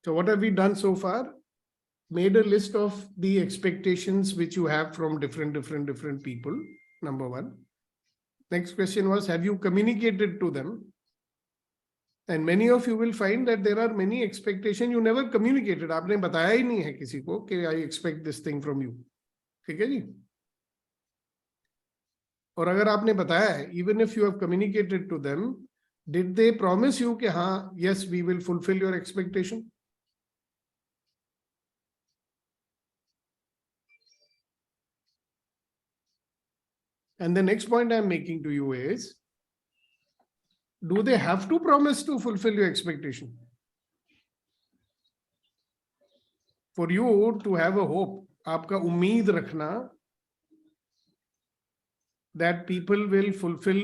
So what have we done so far? Made a list of the expectations which you have from different people. Number one. Next question was, have you communicated to them? And many of you will find that there are many expectations you never communicated. आपने बताया ही नहीं है किसी को कि I expect this thing from you. ठीक है जी? और अगर आपने बताया है, even if you have communicated to them, did they promise you कि हाँ, yes, we will fulfill your expectation? And the next point I'm making to you is, do they have to promise to fulfill your expectation? For you to have a hope, आपका उम्मीद रखना that people will fulfill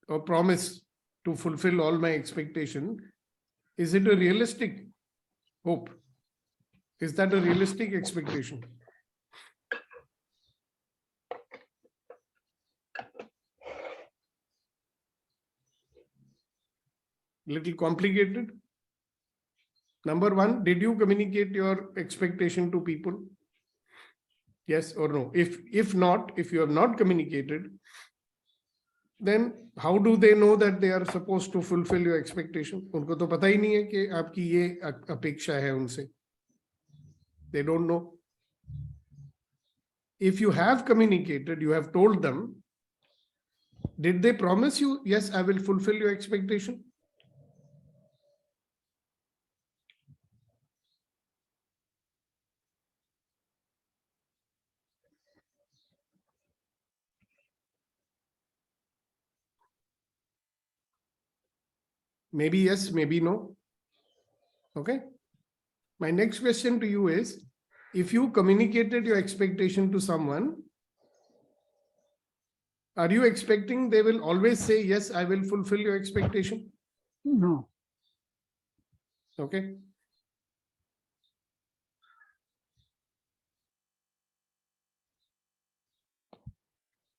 or promise to fulfill all my expectation, is it a realistic hope? Is that a realistic expectation? Little complicated. Number one, did you communicate your expectation to people? Yes or no? If not, if you have not communicated, then how do they know that they are supposed to fulfill your expectation? उनको तो पता ही नहीं है कि आपकी ये अपेक्षा है उनसे. They don't know. If you have communicated, you have told them, did they promise you, yes, I will fulfill your expectation? Maybe yes, maybe no. Okay. My next question to you is, if you communicated your expectation to someone, are you expecting they will always say, yes, I will fulfill your expectation? No. Okay.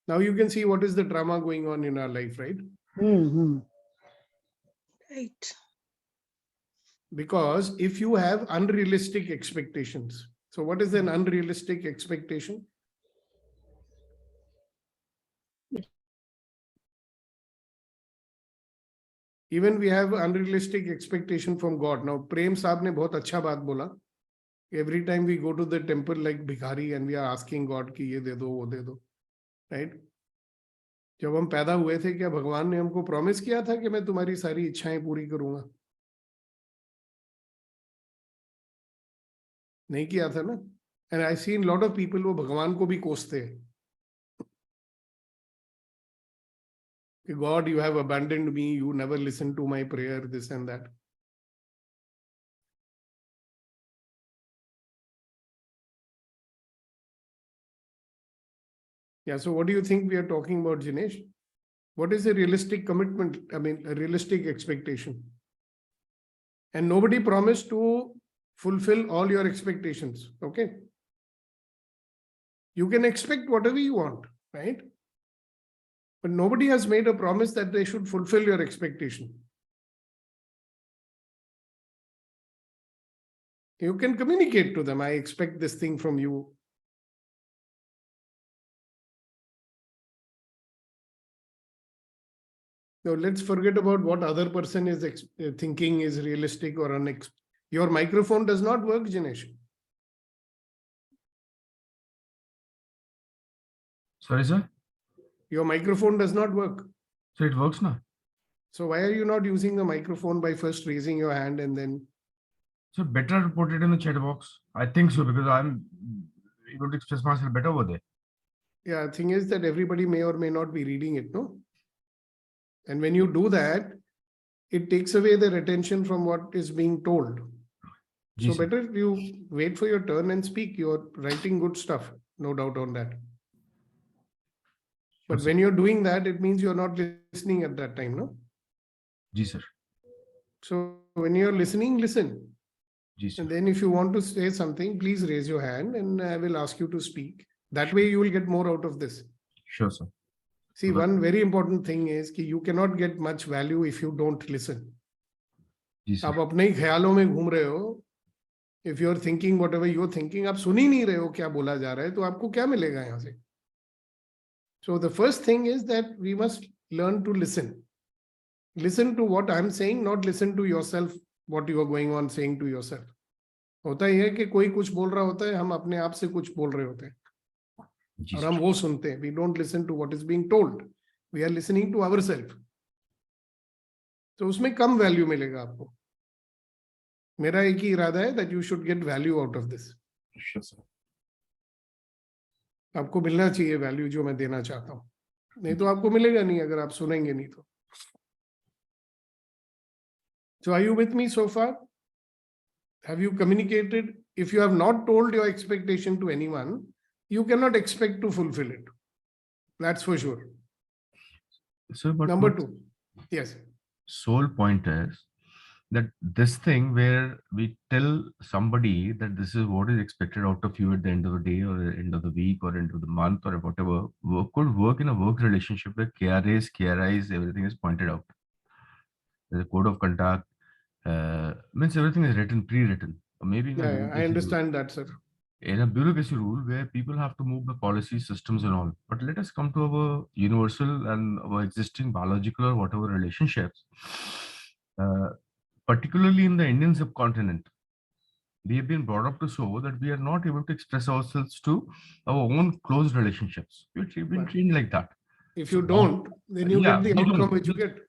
Now you can see what is the drama going on in our life, right? Mm-hmm. Right. Because if you have unrealistic expectations, so what is an unrealistic expectation? Even we have unrealistic expectation from God. Now, Prem Saab ne bahut acha baat bola. Every time we go to the temple like Bhikhari and we are asking God ki ye de do, wo de do. Right? जब हम पैदा हुए थे, क्या भगवान ने हमको promise किया था कि मैं तुम्हारी सारी इच्छाएं पूरी करूंगा? नहीं किया था ना? And I seen lot of people वो भगवान को भी कोसते हैं कि God, you have abandoned me, you never listen to my prayer, this and that. Yeah, so what do you think we are talking about, Jinesh? What is a realistic commitment? I mean, a realistic expectation. And nobody promised to fulfill all your expectations, okay? You can expect whatever you want, right? But nobody has made a promise that they should fulfill your expectation. You can communicate to them, I expect this thing from you. So let's forget about what other person is thinking is realistic or unexpected. Your microphone does not work, Jinesh. Sorry, sir? Your microphone does not work. So it works now? So why are you not using the microphone by first raising your hand and then? So better to put it in the chat box. I think so, because I'm able to express myself better over there. Yeah, the thing is that everybody may or may not be reading it, no? And when you do that, it takes away their attention from what is being told. So better you wait for your turn and speak. You're writing good stuff, no doubt on that. But when you're doing that, it means you're not listening at that time, no? Ji, sir. So when you're listening, listen. Ji, sir. And then if you want to say something, please raise your hand and I will ask you to speak. That way you will get more out of this. Sure, sir. See, one very important thing is that you cannot get much value if you don't listen. जी sir. आप अपने ही ख्यालों में घूम रहे हो. If you are thinking whatever you are thinking, आप सुन ही नहीं रहे हो क्या बोला जा रहा है, तो आपको क्या मिलेगा यहाँ से? So the first thing is that we must learn to listen. Listen to what I'm saying, not listen to yourself, what you are going on saying to yourself. होता ही है कि कोई कुछ बोल रहा होता है, हम अपने आप से कुछ बोल रहे होते हैं जी और सर. हम वो सुनते हैं. We don't listen to what is being told. We are listening to ourselves. तो उसमें कम वैल्यू मिलेगा आपको. मेरा एक ही इरादा है that you should get value out of this. Sure, sir. आपको मिलना चाहिए वैल्यू जो मैं देना चाहता हूँ. नहीं तो आपको मिलेगा नहीं अगर आप सुनेंगे नहीं तो. So are you with me so far? Have you communicated? If you have not told your expectation to anyone, you cannot expect to fulfill it. That's for sure. Sir, but Number my 2. Yes. sole point is that this thing where we tell somebody that this is what is expected out of you at the end of the day or the end of the week or end of the month or whatever, could work in a work relationship where KRAs, KRIs, everything is pointed out. There's a code of conduct, means everything is written, pre-written. Or maybe in a Yeah, I bureaucracy rule. understand that, sir. In a bureaucracy rule where people have to move the policy systems and all. But let us come to our universal and our existing biological or whatever relationships. Particularly in the Indian subcontinent, we have been brought up to show that we are not able to express ourselves to our own close relationships. We've been Right. trained like that. If you So don't, then you yeah, get the we outcome don't. which you get.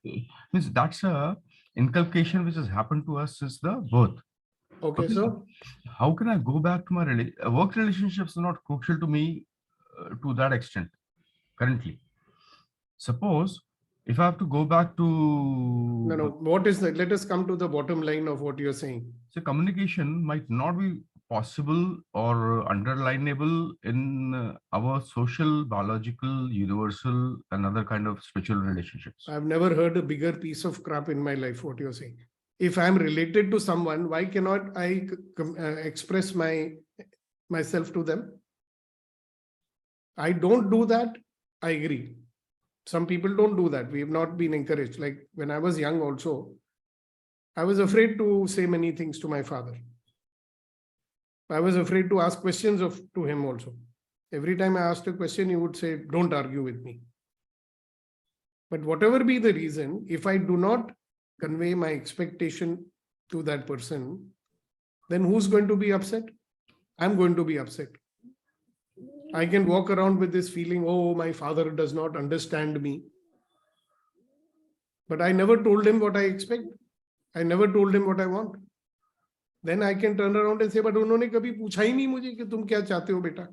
Means that's a inculcation which has happened to us since the birth. Okay, Okay. so How can I go back to my work relationships are not crucial to me to that extent currently. Suppose if I have to go back to no. What is that? Let us come to the bottom line of what you're saying. so communication might not be possible or underlinable in our social, biological, universal, and other kind of spiritual relationships. I've never heard a bigger piece of crap in my life, what you're saying. If I'm related to someone, why cannot I express myself to them? I don't do that. I agree. Some people don't do that. We have not been encouraged. Like when I was young also, I was afraid to say many things to my father. I was afraid to ask questions to him also. Every time I asked a question, he would say, don't argue with me. But whatever be the reason, if I do not convey my expectation to that person, then who's going to be upset? I'm going to be upset. I can walk around with this feeling, oh, my father does not understand me. But I never told him what I expect. I never told him what I want. Then I can turn around and say, but उन्होंने कभी पूछा ही नहीं मुझे कि तुम क्या चाहते हो बेटा.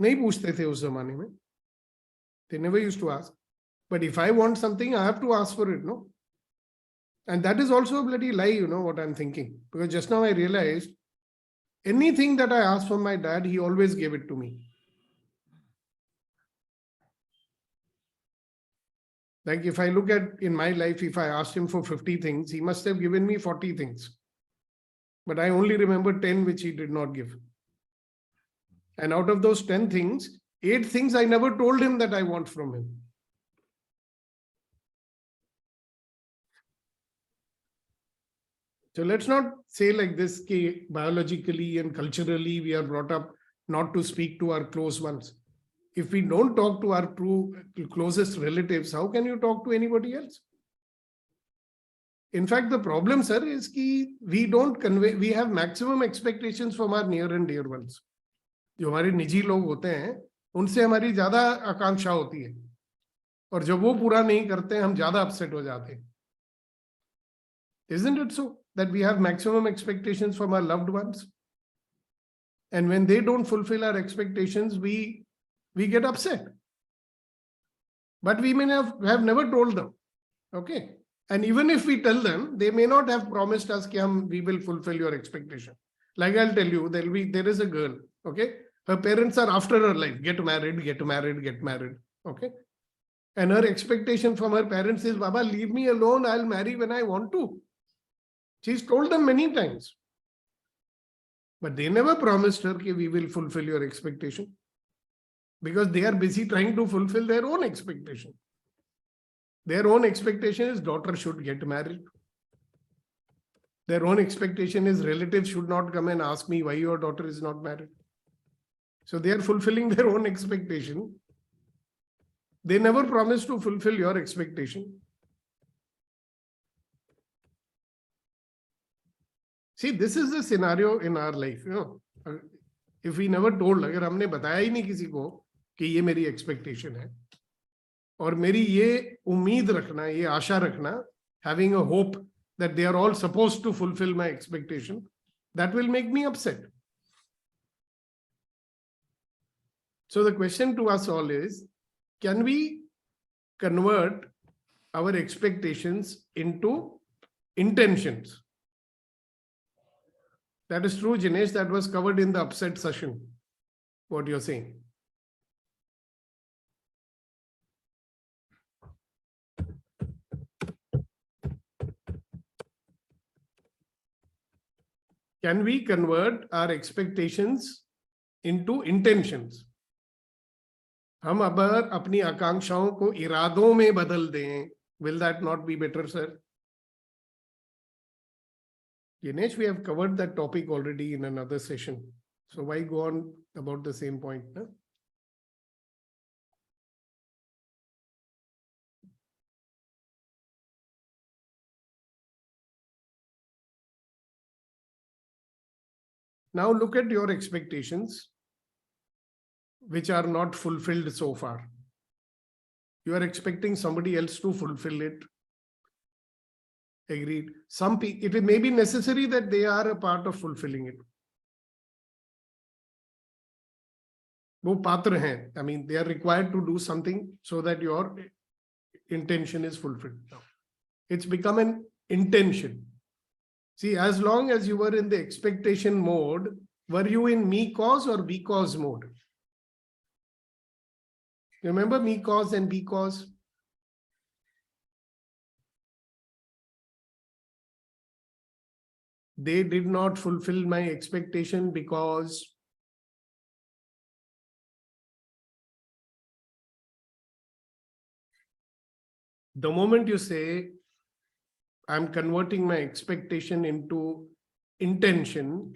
नहीं पूछते थे उस जमाने में. They never used to ask. But if I want something, I have to ask for it, no? And that is also a bloody lie, you know what I'm thinking. Because just now I realized anything that I asked from my dad, he always gave it to me. Like if I look at in my life, if I asked him for 50 things, he must have given me 40 things. But I only remember 10 which he did not give. And out of those 10 things, 8 things I never told him that I want from him. So let's not say like this, कि biologically and culturally we are brought up not to speak to our close ones. If we don't talk to our closest relatives, how can you talk to anybody else? In fact, the problem, sir, is that we don't convey, we have maximum expectations from our near and dear ones. जो हमारे निजी लोग होते हैं, उनसे हमारी ज्यादा आकांक्षा होती है. और जब वो पूरा नहीं करते हैं, हम ज्यादा upset हो जाते हैं. Isn't it so that we have maximum expectations from our loved ones? And when they don't fulfill our expectations, we get upset. But we may have never told them. Okay. And even if we tell them, they may not have promised us that we will fulfill your expectation. Like I'll tell you, there is a girl. Okay. Her parents are after her life. Get married, get married, get married. Okay. And her expectation from her parents is, Baba, leave me alone. I'll marry when I want to. She's told them many times. But they never promised her that we will fulfill your expectation. Because they are busy trying to fulfill their own expectation. Their own expectation is daughter should get married. Their own expectation is relatives should not come and ask me why your daughter is not married. So they are fulfilling their own expectation. They never promise to fulfill your expectation. See, this is the scenario in our life. If we never told, अगर हमने बताया ही नहीं किसी को कि ये मेरी expectation है, और मेरी ये उम्मीद रखना, ये आशा रखना, having a hope that they are all supposed to fulfill my expectation, that will make me upset. So the question to us all is, can we convert our expectations into intentions? That is true, Jinesh. That was covered in the upset session, what you're saying. Can we convert our expectations into intentions? हम अगर अपनी आकांक्षाओं को इरादों में बदल दें, will that not be better, sir? Dinesh, we have covered that topic already in another session. So why go on about the same point? Huh? Now look at your expectations, which are not fulfilled so far. You are expecting somebody else to fulfill it. Agreed. Some people, it may be necessary that they are a part of fulfilling it. वो पात्र हैं. I mean, they are required to do something so that your intention is fulfilled. It's become an intention. See, as long as you were in the expectation mode, were you in me cause or be cause mode? You remember me cause and be cause? They did not fulfill my expectation because the moment you say, I'm converting my expectation into intention,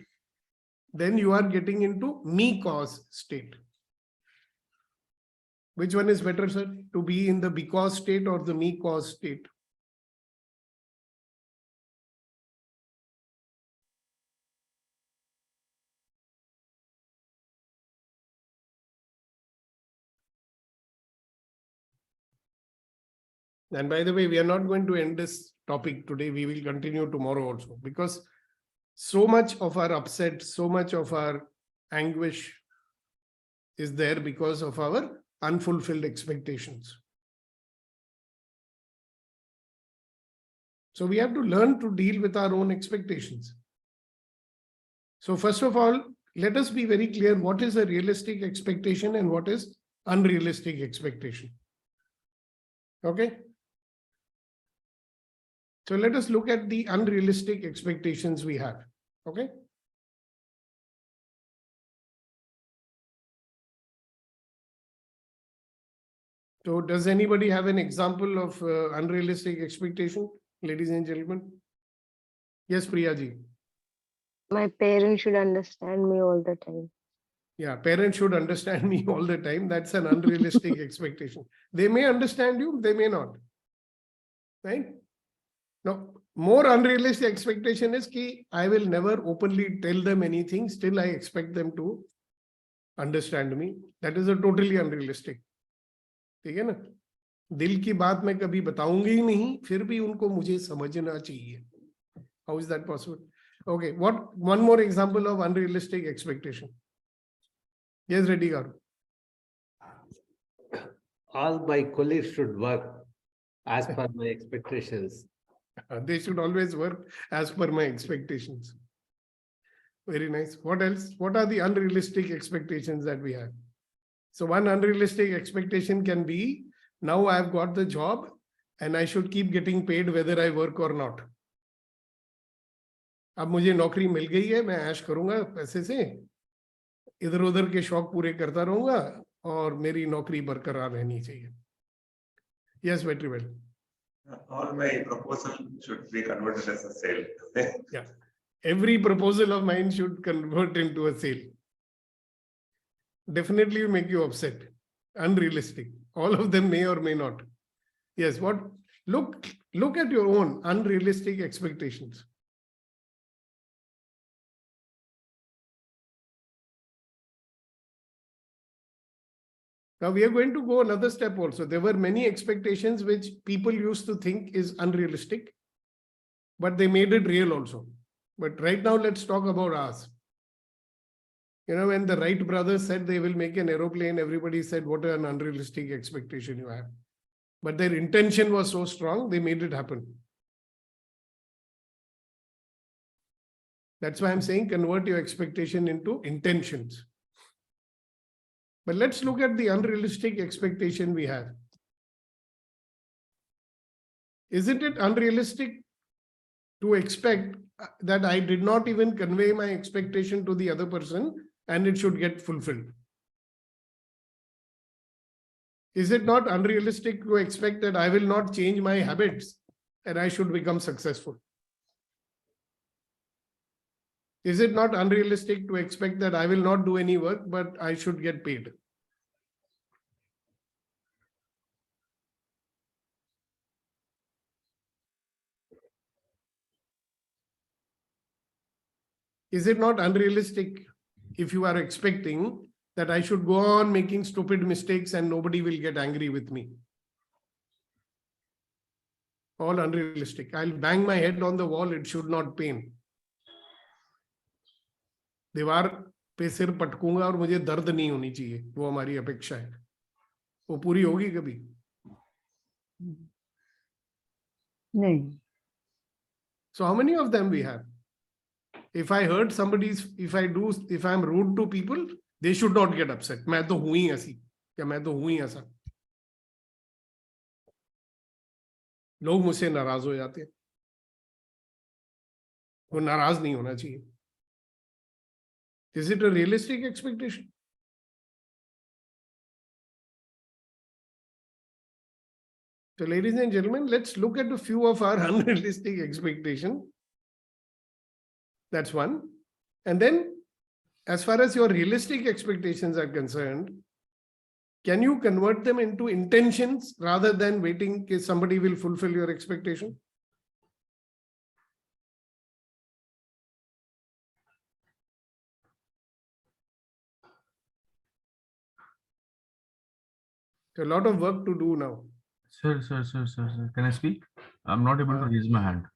then you are getting into me cause state. Which one is better, sir? To be in the because state or the me cause state? And by the way, we are not going to end this topic today. We will continue tomorrow also, because so much of our upset, so much of our anguish is there because of our unfulfilled expectations. So we have to learn to deal with our own expectations. So first of all, let us be very clear what is a realistic expectation and what is unrealistic expectation. Okay. So let us look at the unrealistic expectations we have. Okay. So does anybody have an example of unrealistic expectation, ladies and gentlemen? Yes, Priya ji. My parents should understand me all the time. Yeah, parents should understand me all the time. That's an unrealistic expectation. They may understand you, they may not. Right? Now, more unrealistic expectation is that I will never openly tell them anything, still I expect them to understand me. That is a totally unrealistic. ठीक है ना? दिल की बात मैं कभी बताऊंगी ही नहीं, फिर भी उनको मुझे समझना चाहिए. How is that possible? Okay, one more example of unrealistic expectation. Yes, Reddy Garu. All my colleagues should work as per my expectations. They should always work as per my expectations. Very nice. What else? What are the unrealistic expectations that we have? So one unrealistic expectation can be, now I've got the job and I should keep getting paid whether I work or not. अब मुझे नौकरी मिल गई है, मैं ऐश करूंगा पैसे से, इधर उधर के शौक पूरे करता रहूंगा और मेरी नौकरी बरकरार रहनी चाहिए. Yes, very well. All my proposal should be converted as a sale. Every proposal of mine should convert into a sale. Definitely make you upset. Unrealistic. All of them may or may not. Yes, what? Look at your own unrealistic expectations. Now we are going to go another step also. There were many expectations which people used to think is unrealistic, but they made it real also. But right now, let's talk about ours. You know, when the Wright brothers said they will make an aeroplane, everybody said, what an unrealistic expectation you have. But their intention was so strong, they made it happen. That's why I'm saying convert your expectation into intentions. But let's look at the unrealistic expectation we have. Isn't it unrealistic to expect that I did not even convey my expectation to the other person and it should get fulfilled? Is it not unrealistic to expect that I will not change my habits and I should become successful? Is it not unrealistic to expect that I will not do any work, but I should get paid? Is it not unrealistic if you are expecting that I should go on making stupid mistakes and nobody will get angry with me? All unrealistic. I'll bang my head on the wall, it should not pain. दीवार पे सिर पटकूंगा और मुझे दर्द नहीं होनी चाहिए, वो हमारी अपेक्षा है. वो पूरी होगी कभी? नहीं. So how many of them we have? If I hurt somebody's, if I'm rude to people, they should not get upset. मैं तो हूं ही ऐसी, या मैं तो हूं ही ऐसा. लोग मुझसे नाराज हो जाते हैं. वो नाराज नहीं होना चाहिए. Is it a realistic expectation? So ladies and gentlemen, let's look at a few of our unrealistic expectations. That's one. And then as far as your realistic expectations are concerned, can you convert them into intentions rather than waiting till somebody will fulfill your expectation? A lot of work to do now. Sir. Can I speak? I'm not able to raise my hand.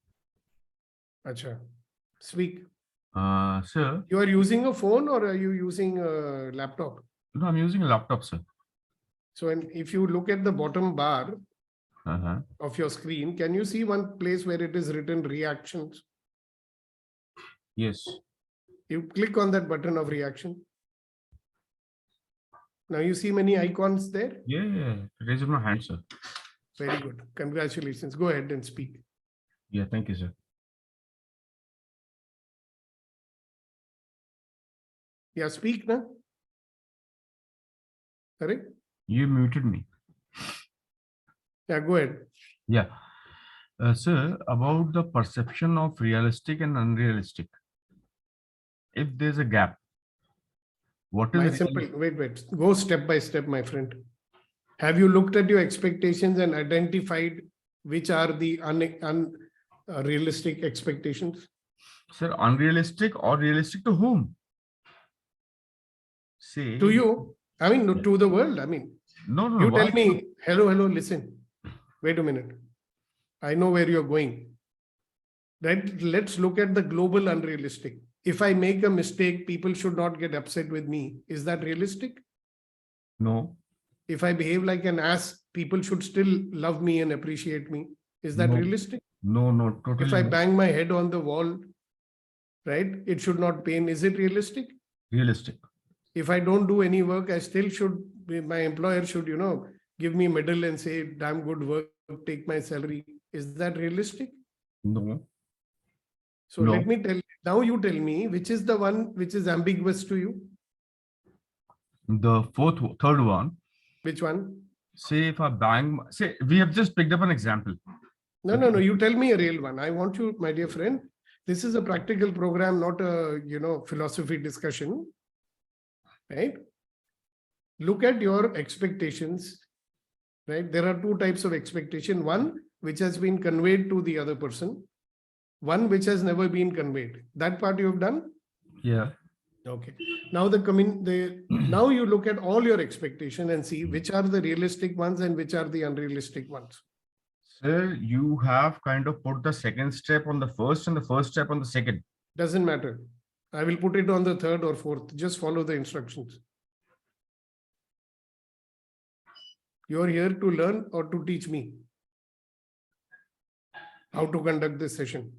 Acha. Speak. Sir. You are using a phone or are you using a laptop? No, I'm using a laptop, sir. So if you look at the bottom bar of your screen, can you see one place where it is written reactions? Yes. You click on that button of reaction. Now you see many icons there? Yeah. Raise my hand, sir. Very good. Congratulations. Go ahead and speak. Yeah, thank you, sir. Yeah, speak now. Correct? You muted me. Yeah, go ahead. Yeah. Sir, about the perception of realistic and unrealistic. If there's a gap, what is simple? Wait. Go step by step, my friend. Have you looked at your expectations and identified which are the unrealistic expectations? Sir, unrealistic or realistic to whom? Say to you. I mean, to the world. I mean, no. You tell me, hello, listen. Wait a minute. I know where you're going. Right? Let's look at the global unrealistic. If I make a mistake, people should not get upset with me. Is that realistic? No. If I behave like an ass, people should still love me and appreciate me. Is that realistic? No, totally. If I bang my head on the wall, right, it should not pain. Is it realistic? Realistic. If I don't do any work, I still should, my employer should, give me a medal and say, damn good work, take my salary. Is that realistic? No. So let me tell you, now you tell me, which is the one which is ambiguous to you? The third one. Which one? Say if I bang, say we have just picked up an example. No. You tell me a real one. I want you, my dear friend. This is a practical program, not a philosophy discussion. Right? Look at your expectations. Right? There are two types of expectation. One which has been conveyed to the other person. One which has never been conveyed. That part you have done? Yeah. Okay. Now now you look at all your expectation and see which are the realistic ones and which are the unrealistic ones. Sir, you have kind of put the second step on the first and the first step on the second. Doesn't matter. I will put it on the third or fourth. Just follow the instructions. You are here to learn or to teach me how to conduct this session.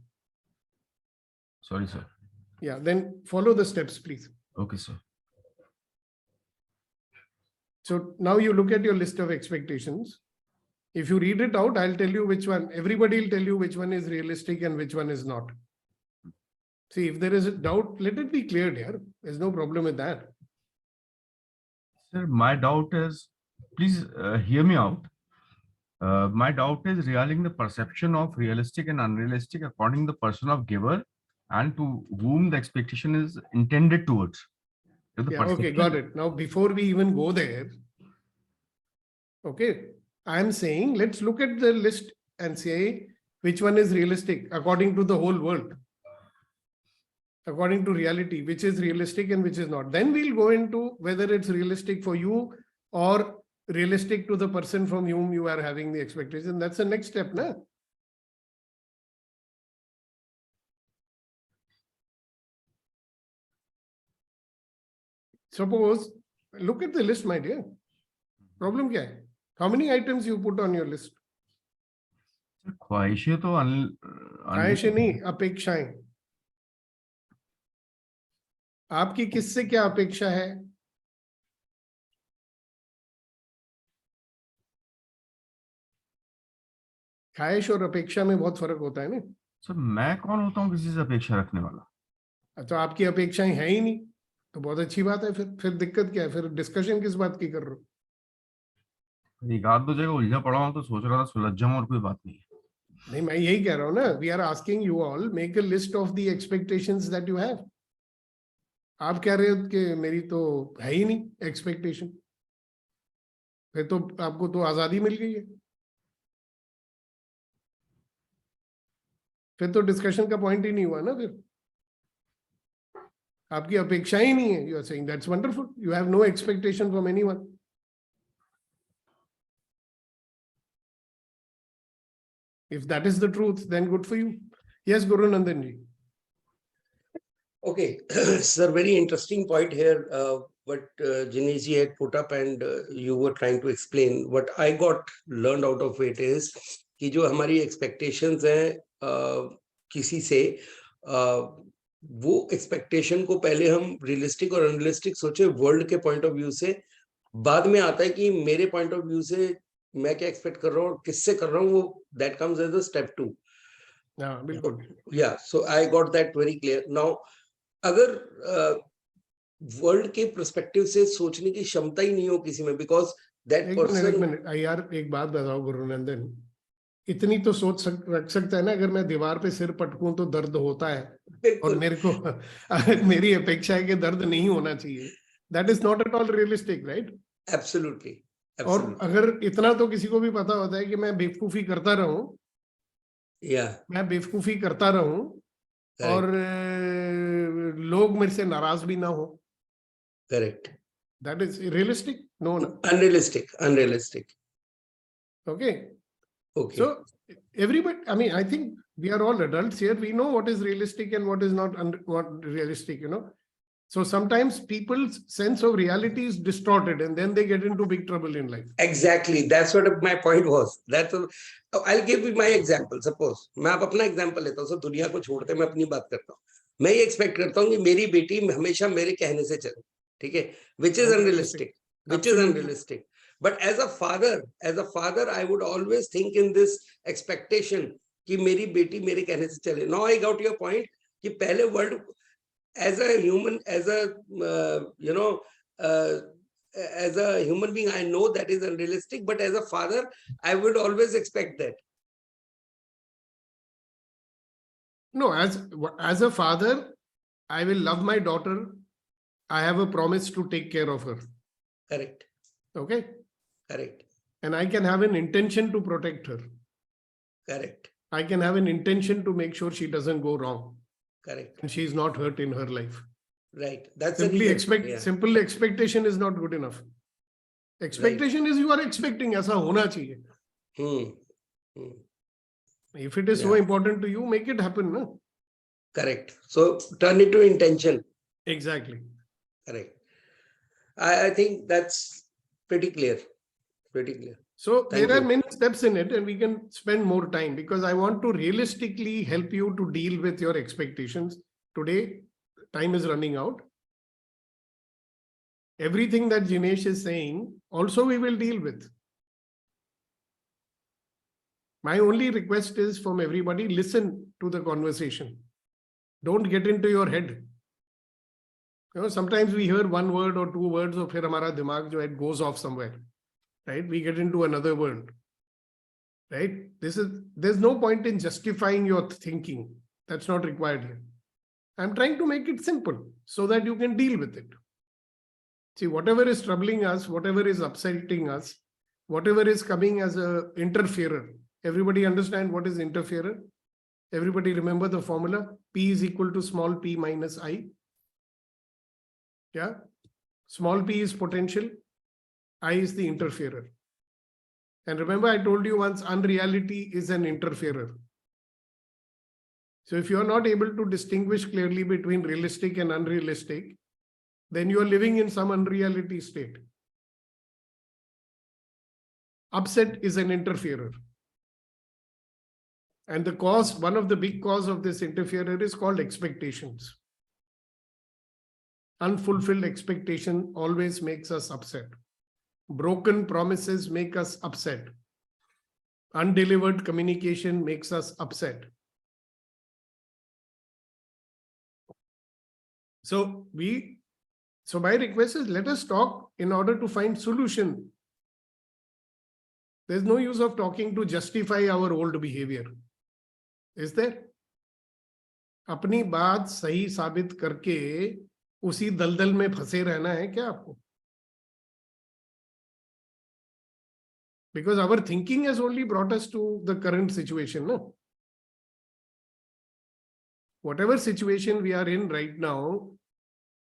Sorry, sir. Yeah, then follow the steps, please. Okay, sir. So now you look at your list of expectations. If you read it out, I'll tell you which one. Everybody will tell you which one is realistic and which one is not. See, if there is a doubt, let it be cleared here. There's no problem with that. Sir, my doubt is, please hear me out. My doubt is regarding the perception of realistic and unrealistic according to the person of giver and to whom the expectation is intended towards. Yeah, okay, got it. Now, before we even go there, okay, I'm saying let's look at the list and say which one is realistic according to the whole world. According to reality, which is realistic and which is not. Then we'll go into whether it's realistic for you or realistic to the person from whom you are having the expectation. That's the next step, na? Suppose, look at the list, my dear. Problem kya hai? How many items you put on your list? ख्वाहिशें तो ख्वाहिशें नहीं, अपेक्षाएं. आपकी किससे क्या अपेक्षा है? ख्वाहिश और अपेक्षा में बहुत फर्क होता है ना. सर मैं कौन होता हूँ किसी से अपेक्षा रखने वाला? तो आपकी अपेक्षाएं है ही नहीं, तो बहुत अच्छी बात है. फिर दिक्कत क्या है? फिर डिस्कशन किस बात की कर रहे हो? एक आध दो जगह उलझा पड़ा हूँ तो सोच रहा था सुलझ जाऊं और कोई बात नहीं है. नहीं, मैं यही कह रहा हूँ ना. We are asking you all, make a list of the expectations that you have. आप कह रहे हो कि मेरी तो है ही नहीं एक्सपेक्टेशन. फिर तो आपको तो आजादी मिल गई है. फिर तो डिस्कशन का पॉइंट ही नहीं हुआ ना. फिर आपकी अपेक्षाएं ही नहीं है. You are saying that's wonderful. You have no expectation from anyone. If that is the truth, then good for you. Yes, Guru Nandan ji. Okay, sir, very interesting point here. What Jinesh ji had put up and you were trying to explain. What I got learned out of it is कि जो हमारी expectations हैं किसी से वो expectation को पहले हम realistic और unrealistic सोचे world के point of view से. बाद में आता है कि मेरे point of view से मैं क्या एक्सपेक्ट कर रहा हूँ और किससे कर रहा हूँ, वो that comes as a step 2. हाँ, बिल्कुल. Yeah so I got that very clear. Now अगर वर्ल्ड के पर्सपेक्टिव से सोचने की क्षमता ही नहीं हो किसी में, बिकॉज दैट पर्सन. यार एक बात बताओ गुरुनंदन, इतनी तो सोच रख सकता है ना. अगर मैं दीवार पे सिर पटकूं तो दर्द होता है और मेरे को मेरी अपेक्षा है कि दर्द नहीं होना चाहिए. That is not at all realistic, right? Absolutely. और अगर इतना तो किसी को भी पता होता है कि मैं बेवकूफी करता रहूं, मैं बेवकूफी करता रहूं और लोग मेरे से नाराज भी ना हो. Correct. That is realistic? No, unrealistic. Okay. So everybody, I mean, I think we are all adults here. We know what is realistic and what is not what realistic, So sometimes people's sense of reality is distorted and then they get into big trouble in life. Exactly. That's what my point was. I'll give you my example. Suppose मैं आप अपना example लेता हूँ. So दुनिया को छोड़ते मैं अपनी बात करता हूँ. मैं ये expect करता हूँ कि मेरी बेटी हमेशा मेरे कहने से चले. ठीक है? Which is unrealistic. But as a father, I would always think in this expectation कि मेरी बेटी मेरे कहने से चले. Now I got your point कि पहले world as a human, as a human being, I know that is unrealistic, but as a father, I would always expect that. No, as a father, I will love my daughter. I have a promise to take care of her. Correct. Okay. Correct. And I can have an intention to protect her. Correct. I can have an intention to make sure she doesn't go wrong Correct. and she's not hurt in her life. Right. That's the Simply reason. Yeah. simple expectation is not good enough. Expectation is you are expecting ऐसा होना चाहिए. Hmm. If it is so Yeah. important to you, make it happen. No? Correct. So turn it to intention. Exactly. Correct. I think that's pretty clear. Pretty clear. So Thank there are you. many steps in it and we can spend more time because I want to realistically help you to deal with your expectations. Today, time is running out. Everything that Jinesh is saying, also we will deal with. My only request is from everybody, listen to the conversation. Don't get into your head. You know, sometimes we hear one word or two words or फिर हमारा दिमाग जो है goes off somewhere. Right? We get into another world. Right? There's no point in justifying your thinking. That's not required here. I'm trying to make it simple so that you can deal with it. See, whatever is troubling us, whatever is upsetting us, whatever is coming as a interferer. Everybody understand what is interferer? Everybody remember the formula? P is equal to small p minus I. Yeah. Small p is potential. I is the interferer. And remember, I told you once, unreality is an interferer. So if you're not able to distinguish clearly between realistic and unrealistic, then you are living in some unreality state. Upset is an interferer. And the cause, one of the big cause of this interferer is called expectations. Unfulfilled expectation always makes us upset. Broken promises make us upset. Undelivered communication makes us upset. So my request is let us talk in order to find solution. There's no use of talking to justify our old behavior. Is there? अपनी बात सही साबित करके उसी दलदल में फंसे रहना है क्या आपको? Because our thinking has only brought us to the current situation. No? Whatever situation we are in right now,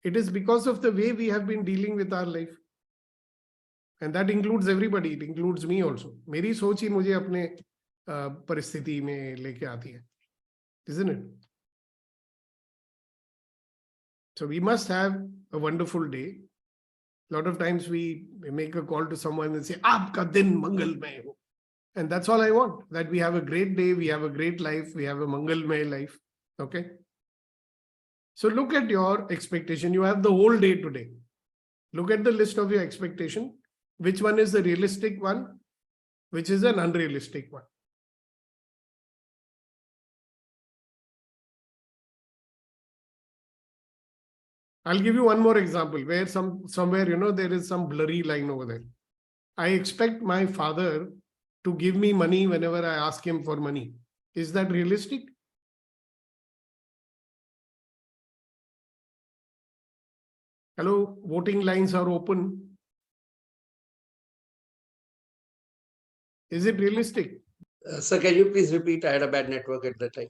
it is because of the way we have been dealing with our life. And that includes everybody. It includes me also. मेरी सोच ही मुझे अपने परिस्थिति में लेके आती है. Isn't it? So we must have a wonderful day. A lot of times we make a call to someone and say, "Aapka din mangalmay ho." And that's all I want, that we have a great day, we have a great life, we have a mangalmay life. Okay. So look at your expectation. You have the whole day today. Look at the list of your expectation. Which one is the realistic one? Which is an unrealistic one? I'll give you one more example where somewhere, there is some blurry line over there. I expect my father to give me money whenever I ask him for money. Is that realistic? Hello, voting lines are open. Is it realistic? Sir, can you please repeat? I had a bad network at that time.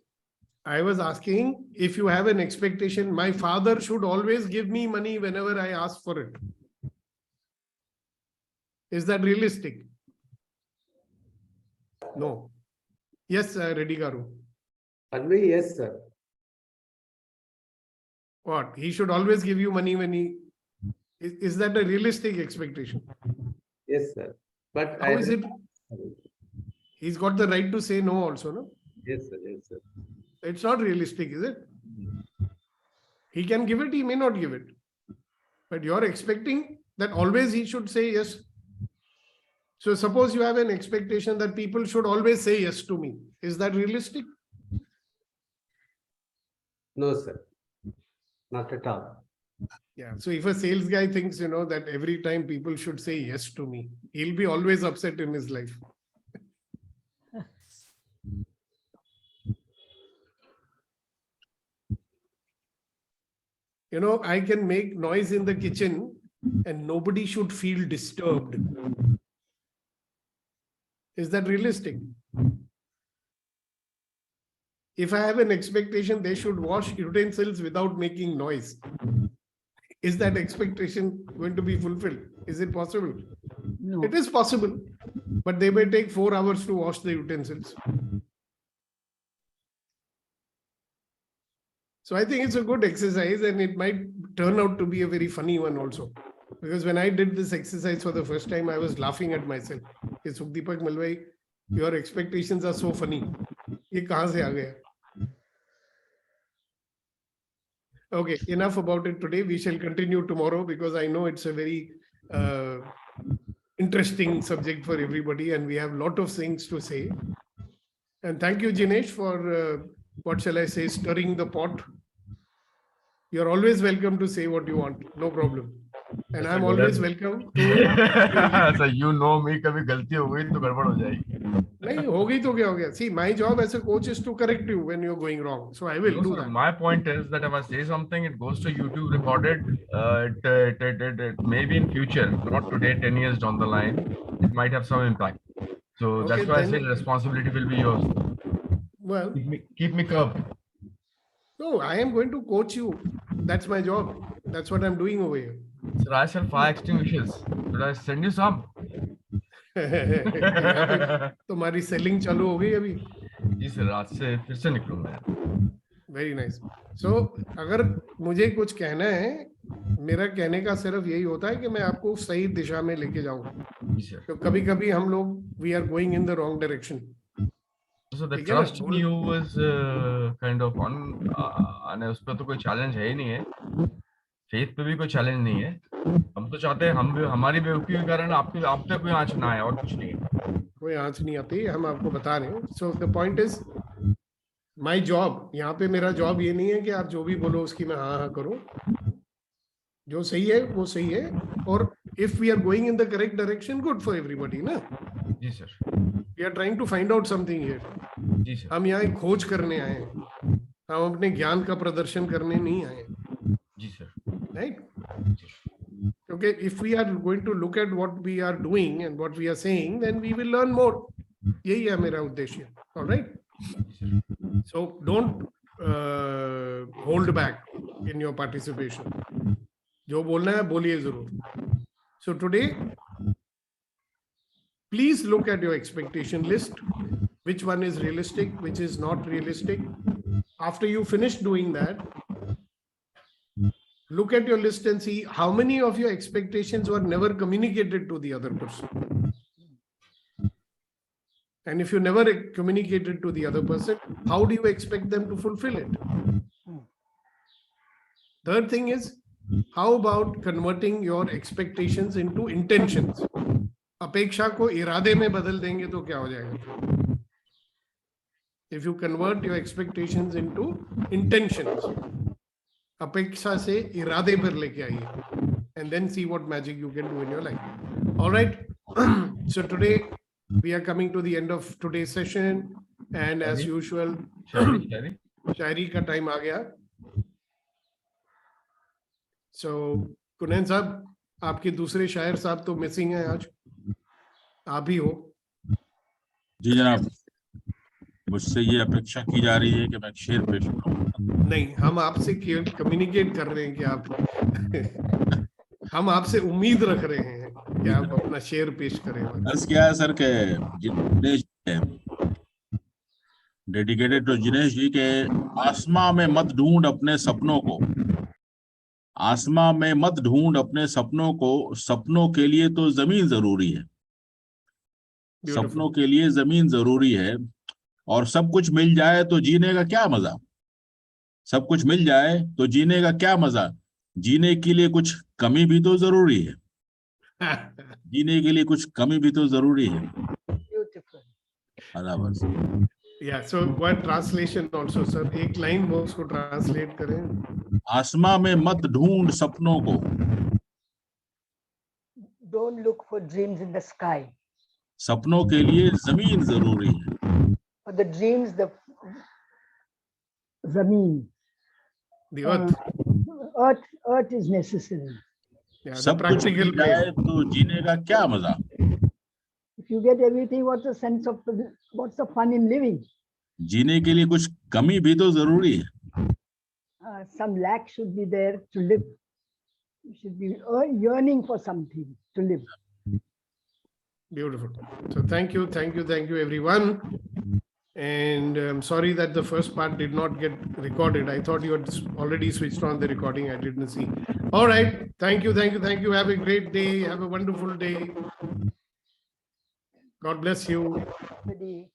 I was asking if you have an expectation, my father should always give me money whenever I ask for it. Is that realistic? No. Yes, Reddy Garu. Advi, yes, sir. What? He should always give you money when he... Is that a realistic expectation? Yes, sir. But How is it? He's got the right to say no also, no? Yes, sir. Yes, sir. It's not realistic, is it? He can give it, he may not give it. But you're expecting that always he should say yes. So suppose you have an expectation that people should always say yes to me. Is that realistic? No, sir. Not at all. Yeah. So if a sales guy thinks, that every time people should say yes to me, he'll be always upset in his life. You know, I can make noise in the kitchen and nobody should feel disturbed. Is that realistic? If I have an expectation they should wash utensils without making noise, is that expectation going to be fulfilled? Is it possible? No. It is possible, but they may take 4 hours to wash the utensils. So I think it's a good exercise and it might turn out to be a very funny one also. Because when I did this exercise for the first time, I was laughing at myself. Hey, Sukhdeepak Malvai, your expectations are so funny. Ye kahan se aa gaya? Okay, enough about it today. We shall continue tomorrow because I know it's a very interesting subject for everybody and we have a lot of things to say. And thank you, Jinesh, for what shall I say, stirring the pot. You're always welcome to say what you want, no problem. And I'm always welcome to. So you know me, कभी गलती हो गई तो गड़बड़ हो जाएगी. नहीं हो गई तो क्या हो गया? See, my job as a coach is to correct you when you're going wrong. So I will No, do sir, that. my point is that if I say something, it goes to YouTube recorded. Maybe in future, not today, 10 years down the line, it might have some impact. So Okay, that's why I then- say the responsibility will be yours. Well, Keep me curved. no, I am going to coach you. That's my job. That's what I'm doing over here. Sir, I sell fire extinguishers. Should I send you some? यहाँ पे तुम्हारी selling चालू हो गई अभी. जी sir, आज से फिर से निकलूंगा यार. Very nice. सो अगर मुझे कुछ कहना है, मेरा कहने का सिर्फ यही होता है कि मैं आपको सही दिशा में लेके जाऊं. जी सर. तो कभी कभी हम लोग we are going in the wrong direction. So the ठीक है ना? trust in you was kind of on उस पर तो कोई challenge है ही नहीं है. Faith पे भी कोई challenge नहीं है. हम तो चाहते हैं हम भी हमारी बेवकूफी के कारण आप पे कोई आंच ना आए और कुछ नहीं है. कोई आंच नहीं आती, हम आपको बता रहे हैं. So the point is my job. यहाँ पे मेरा जॉब ये नहीं है कि आप जो भी बोलो उसकी मैं हाँ हाँ करूँ. जो सही है वो सही है. और if we are going in the correct direction, good for everybody ना. जी sir. We are trying to find out something here. जी सर. हम यहाँ एक खोज करने आए हैं. हम अपने ज्ञान का प्रदर्शन करने नहीं आए. जी sir. Right? Okay, if we are going to look at what we are doing and what we are saying, then we will learn more. यही है मेरा उद्देश्य. All right? So don't hold back in your participation. जो बोलना है बोलिए जरूर. So today, please look at your expectation list. Which one is realistic, which is not realistic. After you finish doing that, look at your list and see how many of your expectations were never communicated to the other person. And if you never communicated to the other person, how do you expect them to fulfill it? Third thing is, how about converting your expectations into intentions? अपेक्षा को इरादे में बदल देंगे तो क्या हो जाएगा? If you convert your expectations into intentions, अपेक्षा से इरादे पर लेके आइए, and then see what magic you can do in your life. All right. So today we are coming to the end of today's session, and as usual, शायरी का time आ गया. So कुनैन साहब, आपके दूसरे शायर साहब तो मिसिंग हैं आज. आप ही हो. जी जनाब, मुझसे ये अपेक्षा की जा रही है कि मैं शेर पेश करूं. नहीं, हम आपसे कम्युनिकेट कर रहे हैं कि आप हम आपसे उम्मीद रख रहे हैं कि आप अपना शेर पेश करें. बस क्या है सर के जिनेश डेडिकेटेड टू जिनेश जी के आसमां में मत ढूंढ अपने सपनों को. आसमां में मत ढूंढ अपने सपनों को. सपनों के लिए तो जमीन जरूरी है. सपनों के लिए जमीन जरूरी है. और सब कुछ मिल जाए तो जीने का क्या मजा. सब कुछ मिल जाए तो जीने का क्या मजा. जीने के लिए कुछ कमी भी तो जरूरी है. जीने के लिए कुछ कमी भी तो जरूरी है. बराबर. Yeah, so one translation also, sir. एक लाइन वो उसको ट्रांसलेट करें. आसमां में मत ढूंढ सपनों को. Don't look for dreams in the sky. सपनों के लिए जमीन जरूरी है. For the dreams, the zameen. The earth. Earth is necessary. Yeah, the सब कुछ practical मिल जाए plane. तो जीने का क्या मजा? If you get everything, what's the sense of what's the fun in living? जीने के लिए कुछ कमी भी तो जरूरी है. Some lack should be there to live. You should be yearning for something to live. Beautiful. So thank you, everyone. And I'm sorry that the first part did not get recorded. I thought you had already switched on the recording. I didn't see. All right. Thank you. Have a great day. Have a wonderful day. God bless you. Everybody